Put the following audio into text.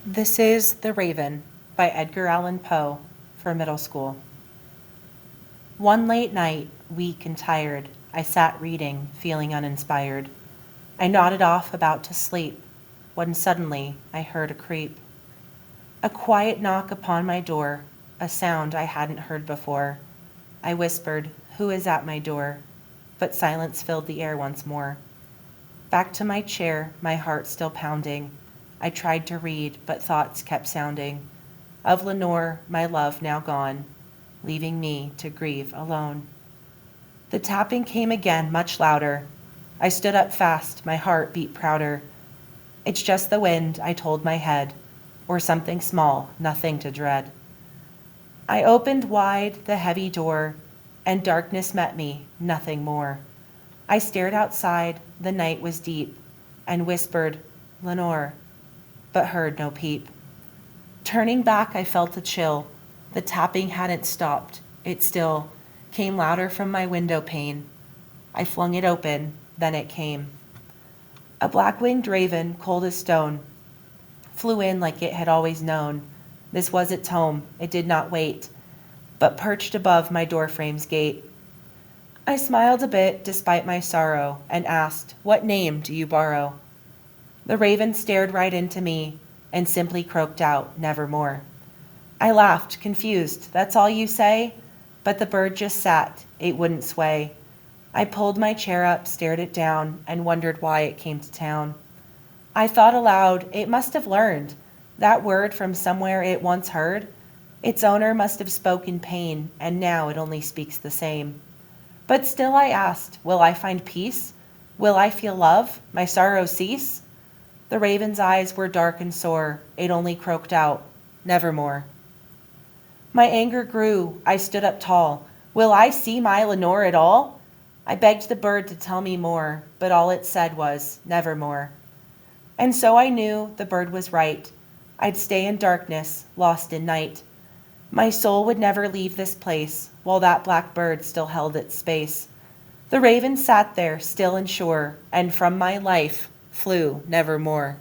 This is The Raven by Edgar Allan Poe for middle school. One late night, weak and tired, I sat reading, feeling uninspired. I nodded off, about to sleep, when suddenly I heard a creep. A quiet knock upon my door, a sound I hadn't heard before. I whispered, "Who is at my door?" But silence filled the air once more. Back to my chair, my heart still pounding. I tried to read, but thoughts kept sounding of Lenore, my love now gone, leaving me to grieve alone. The tapping came again, much louder. I stood up fast, my heart beat prouder. "It's just the wind," I told my head, "or something small, nothing to dread." I opened wide the heavy door, and darkness met me, nothing more. I stared outside, the night was deep, and whispered, "Lenore," but heard no peep. Turning back, I felt a chill. The tapping hadn't stopped. It still came louder from my window pane. I flung it open, then it came. A black-winged raven, cold as stone, flew in like it had always known. This was its home. It did not wait, but perched above my doorframe's gate. I smiled a bit despite my sorrow and asked, "What name do you borrow?" The raven stared right into me and simply croaked out, "Nevermore." I laughed, confused. "That's all you say?" But the bird just sat. It wouldn't sway. I pulled my chair up, stared it down, and wondered why it came to town. I thought aloud, it must have learned that word from somewhere it once heard. Its owner must have spoken pain, and now it only speaks the same. But still I asked, will I find peace? Will I feel love? My sorrow cease? The raven's eyes were dark and sore. It only croaked out, "Nevermore." My anger grew. I stood up tall. "Will I see my Lenore at all?" I begged the bird to tell me more, but all it said was, "Nevermore." And so I knew the bird was right. I'd stay in darkness, lost in night. My soul would never leave this place, while that black bird still held its space. The raven sat there, still and sure, and from my life flew nevermore.